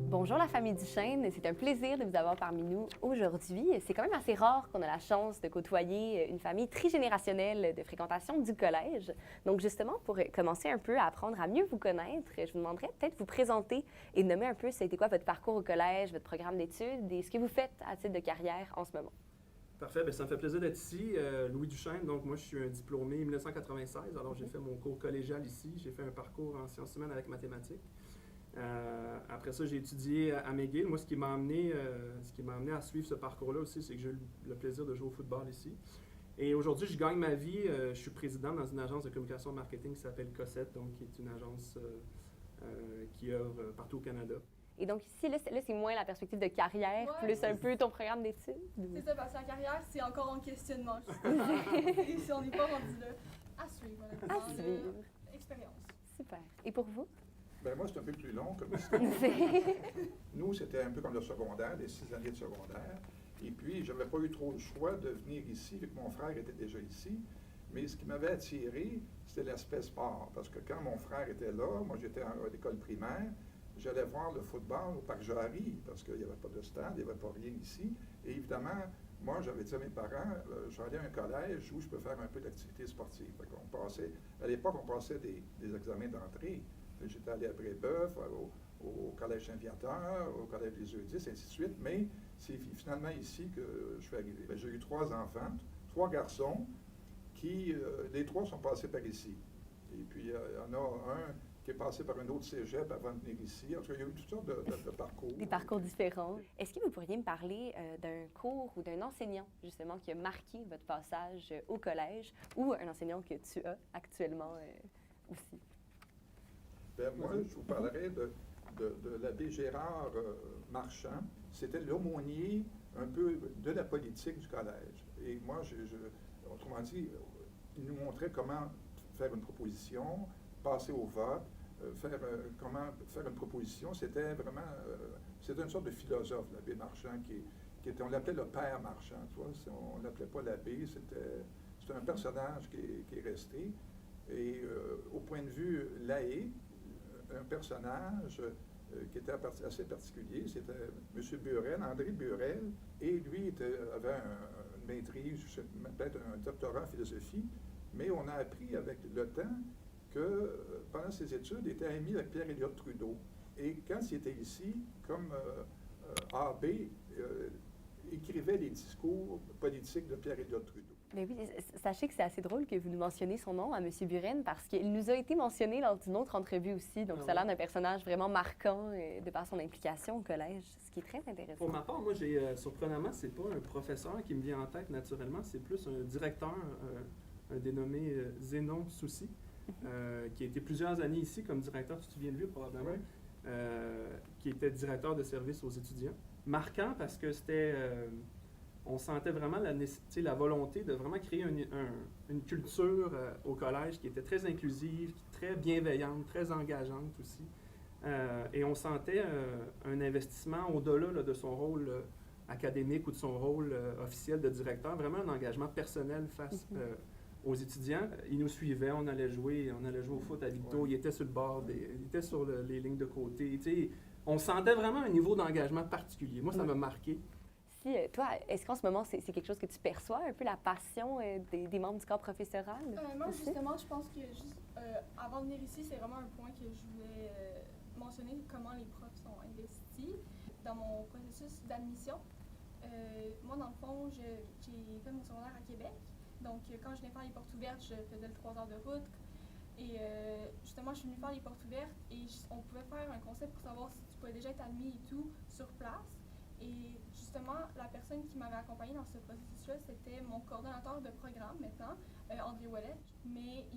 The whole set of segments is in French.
Bonjour la famille Duchesne, c'est un plaisir de vous avoir parmi nous aujourd'hui. C'est quand même assez rare qu'on a la chance de côtoyer une famille trigénérationnelle de fréquentation du collège. Donc justement, pour commencer un peu à apprendre à mieux vous connaître, je vous demanderais peut-être vous présenter et nommer un peu c'était quoi votre parcours au collège, votre programme d'études et ce que vous faites à titre de carrière en ce moment. Parfait, bien, ça me fait plaisir d'être ici. Louis Duchesne, donc moi je suis un diplômé 1996, alors j'ai fait mon cours collégial ici, j'ai fait un parcours en sciences humaines avec mathématiques. Après ça, j'ai étudié à McGill. Moi, ce qui m'a amené à suivre ce parcours-là aussi, c'est que j'ai eu le plaisir de jouer au football ici. Et aujourd'hui, je gagne ma vie. Je suis président dans une agence de communication et marketing qui s'appelle Cossette, donc qui est une agence qui œuvre partout au Canada. Et donc ici, là, c'est moins la perspective de carrière, plus un peu ton programme d'études. C'est ça, parce que la carrière, c'est encore en questionnement. Et si on n'est pas rendu là, à suivre. À suivre. Expérience. Super. Et pour vous? Bien, moi, c'est un peu plus long comme histoire. Nous, c'était un peu comme le secondaire, les 6 années de secondaire. Et puis, je n'avais pas eu trop le choix de venir ici, vu que mon frère était déjà ici. Mais ce qui m'avait attiré, c'était l'aspect sport. Parce que quand mon frère était là, moi, j'étais à l'école primaire, j'allais voir le football au Parc Jarry, parce qu'il n'y avait pas de stade, il n'y avait pas rien ici. Et évidemment, moi, j'avais dit à mes parents, je vais aller à un collège où je peux faire un peu d'activité sportive. À l'époque, on passait des examens d'entrée. J'étais allé à Brébeuf, au Collège Saint-Viateur, au Collège des Eudis, ainsi de suite. Mais c'est finalement ici que je suis arrivé. J'ai eu 3 enfants, 3 garçons, qui, les 3 sont passés par ici. Et puis, il y en a un qui est passé par un autre cégep avant de venir ici. En tout cas, il y a eu toutes sortes de parcours. Des parcours différents. Est-ce que vous pourriez me parler d'un cours ou d'un enseignant, justement, qui a marqué votre passage au collège ou un enseignant que tu as actuellement aussi? Bien, moi, je vous parlerai de l'abbé Gérard Marchand. C'était l'aumônier un peu de la politique du collège. Et moi, autrement dit, il nous montrait comment faire une proposition, passer au vote, comment faire une proposition. C'était vraiment, c'était une sorte de philosophe, l'abbé Marchand, on l'appelait le père Marchand, tu vois, on ne l'appelait pas l'abbé, c'était un personnage qui est resté. Et au point de vue laïque, un personnage qui était assez particulier, c'était M. Burel, André Burel, et lui avait une maîtrise, peut-être un doctorat en philosophie, mais on a appris avec le temps que pendant ses études, il était ami avec Pierre-Éliott Trudeau. Et quand il était ici, comme AB, écrivait les discours politiques de Pierre-Éliott Trudeau. Mais oui, sachez que c'est assez drôle que vous nous mentionniez son nom à M. Buren parce qu'il nous a été mentionné lors d'une autre entrevue aussi. Donc, ça a l'air d'un personnage vraiment marquant de par son implication au collège, ce qui est très intéressant. Pour ma part, moi, surprenamment, c'est pas un professeur qui me vient en tête naturellement, c'est plus un directeur, un dénommé Zénon Soucy, qui a été plusieurs années ici comme directeur, tu te souviens de lui probablement, Oui. qui était directeur de service aux étudiants. Marquant parce que c'était... on sentait vraiment la volonté de vraiment créer une culture au collège qui était très inclusive, très bienveillante, très engageante aussi. Et on sentait un investissement au-delà de son rôle académique ou de son rôle officiel de directeur, vraiment un engagement personnel face aux étudiants. Il nous suivait, on allait jouer au foot à Victo, il était sur le bord, il était sur les lignes de côté. On sentait vraiment un niveau d'engagement particulier. Moi, ça m'a marqué. Toi, est-ce qu'en ce moment, c'est quelque chose que tu perçois, un peu la passion des membres du corps professoral? Moi, justement, je pense que avant de venir ici, c'est vraiment un point que je voulais mentionner, comment les profs sont investis dans mon processus d'admission. Moi, dans le fond, j'ai fait mon secondaire à Québec. Donc, quand je venais faire les portes ouvertes, je faisais le 3 heures de route. Et justement, je suis venue faire les portes ouvertes et on pouvait faire un concept pour savoir si tu pouvais déjà être admis et tout sur place. Et justement, la personne qui m'avait accompagnée dans ce processus-là, c'était mon coordonnateur de programme maintenant, André Ouellet. Mais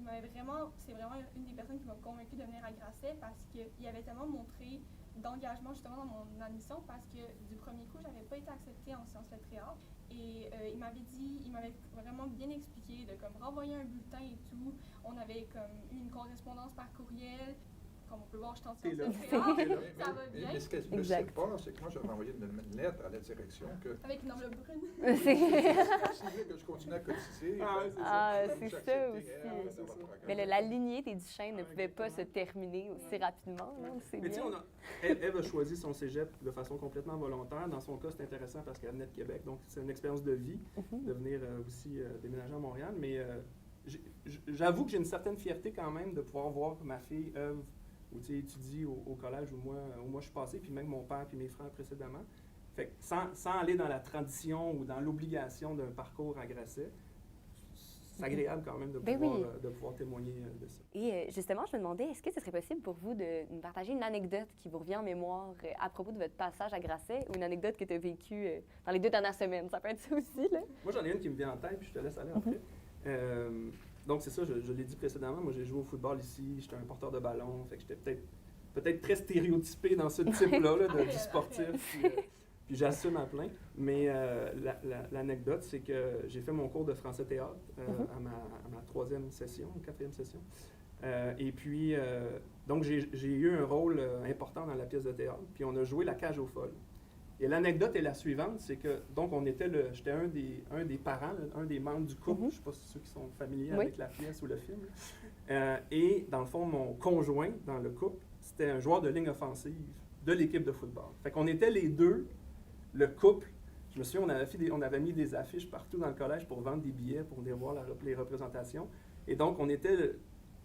c'est vraiment une des personnes qui m'a convaincue de venir à Grasset parce qu'il avait tellement montré d'engagement justement dans mon admission parce que du premier coup, j'avais pas été acceptée en sciences lettres et arts. Et il m'avait vraiment bien expliqué de comme renvoyer un bulletin et tout. On avait comme eu une correspondance par courriel. comme on peut voir, je suis en T'es sciences là. nucléaires, T'es là. ça va bien. Mais ce qu'elle ne Exact. sait pas, c'est que moi, j'avais envoyé une lettre à la direction que Avec une enveloppe brune. C'est- si vous voulez que je continue à cotiser, Ah, ouais, c'est ça. Ah, comme c'est j'ai ça accepté, aussi. ça va pas Mais la lignée des Duchesne ne Ah, pouvait pas se exactement. terminer aussi rapidement. là, c'est Mais tu sais, bien. Ève a choisi son cégep de façon complètement volontaire. Dans son cas, c'est intéressant parce qu'elle venait de Québec, donc c'est une expérience de vie Mhm. de venir aussi déménager à Montréal. Mais j'avoue que j'ai une certaine fierté quand même de pouvoir voir ma fille Ève ou étudie au collège où moi je suis passé, puis même mon père puis mes frères précédemment. Fait que sans aller dans la tradition ou dans l'obligation d'un parcours à Grasset, c'est agréable quand même de Ben pouvoir, oui. de pouvoir témoigner de ça. Et justement, je me demandais, est-ce que ce serait possible pour vous de nous partager une anecdote qui vous revient en mémoire à propos de votre passage à Grasset ou une anecdote que tu as vécue dans les 2 dernières semaines? Ça peut être ça aussi, là. Moi, j'en ai une qui me vient en tête, puis je te laisse aller après. Donc, c'est ça, je l'ai dit précédemment. Moi, j'ai joué au football ici, j'étais un porteur de ballon, fait que j'étais peut-être très stéréotypé dans ce type-là du sportif. Puis j'assume à plein. Mais l'anecdote, c'est que j'ai fait mon cours de français-théâtre à ma 3e session, 4e session. Et puis, donc, j'ai eu un rôle important dans la pièce de théâtre. Puis on a joué La Cage aux folles. Et l'anecdote est la suivante, c'est que, donc, j'étais un des parents, un des membres du couple, je ne sais pas si ceux qui sont familiers Oui. avec la pièce ou le film. Et, dans le fond, mon conjoint dans le couple, c'était un joueur de ligne offensive de l'équipe de football. Fait qu'on était les deux, le couple. Je me souviens, on avait mis des affiches partout dans le collège pour vendre des billets, pour venir voir les représentations. Et donc, on était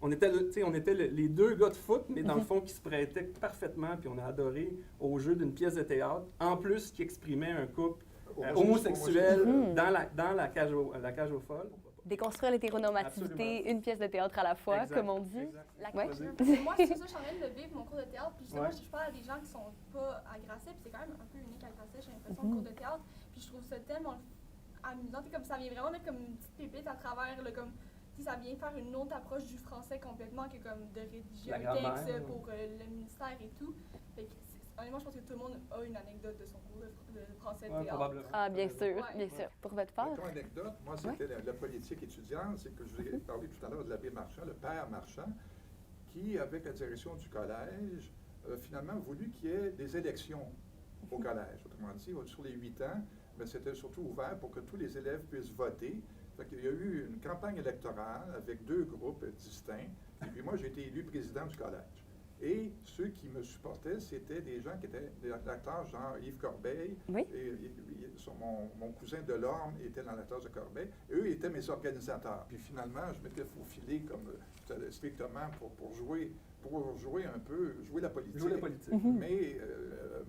les deux gars de foot, mais dans le fond, qui se prêtaient parfaitement, puis on a adoré au jeu d'une pièce de théâtre, en plus qui exprimait un couple homosexuel dans la cage aux folles. Déconstruire l'hétéronormativité, Absolument. une pièce de théâtre à la fois, Exact, comme on dit. exact. La Ouais. culture. Moi, c'est ça, je suis en train de vivre mon cours de théâtre. Puis justement, Ouais. je parle à des gens qui sont pas à Grasset, puis c'est quand même un peu unique à Grasset, j'ai l'impression, le cours de théâtre. Puis je trouve ça tellement amusant. Puis comme ça vient vraiment mettre comme une petite pépite à travers, là, comme, tu sais, ça vient faire une autre approche du français complètement, que comme de rédiger La un grammaire, texte ouais. pour le ministère et tout. Fait que honnêtement, je pense que tout le monde a une anecdote de son cours de français de Ouais, théâtre. probablement. Ah, bien sûr, Ouais. bien sûr. Pour votre part? Ton anecdote, moi, c'était la politique étudiante. C'est que je vous ai parlé tout à l'heure de l'abbé Marchand, le père Marchand, qui, avec la direction du collège, a finalement voulu qu'il y ait des élections au collège. Autrement dit, sur les 8 ans, mais c'était surtout ouvert pour que tous les élèves puissent voter. Fait qu'il y a eu une campagne électorale avec 2 groupes distincts. Et puis moi, j'ai été élu président du collège. Et ceux qui me supportaient, c'était des gens qui étaient des acteurs genre Yves Corbeil. Oui. Mon cousin Delorme était dans la classe de Corbeil. Eux étaient mes organisateurs. Puis finalement, je m'étais faufilé comme strictement pour jouer un peu, jouer la politique. Jouer la politique. Mais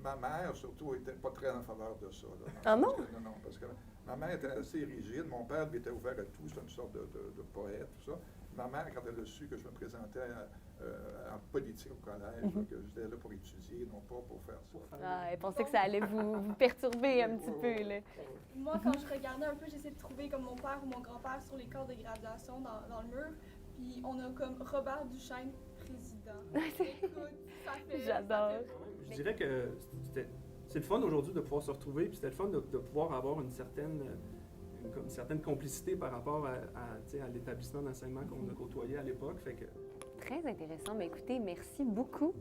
ma mère, surtout, n'était pas très en faveur de ça. Là, Ah non? Non, parce que ma mère était assez rigide. Mon père lui était ouvert à tout. C'était une sorte de poète, tout ça. Ma mère, quand elle a su que je me présentais en politique au collège, que j'étais là pour étudier, non pas pour faire ça. Ah, elle pensait que ça allait vous perturber un petit peu, là. Moi, quand je regardais un peu, j'essayais de trouver comme mon père ou mon grand-père sur les corps de graduation dans le mur. Puis on a comme Robert Duchesne, président. Écoute, ça fait... J'adore. Je dirais que c'est le fun aujourd'hui de pouvoir se retrouver, puis c'était le fun de pouvoir avoir une certaine complicité par rapport à l'établissement d'enseignement qu'on a côtoyé à l'époque. Fait que, Très intéressant. Mais écoutez, merci beaucoup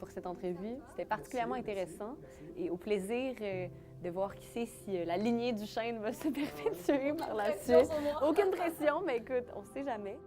pour cette entrevue. C'était particulièrement intéressant. Et au plaisir de voir qui sait si la lignée du chêne va se perpétuer par la suite. Aucune pression, mais écoute, on ne sait jamais.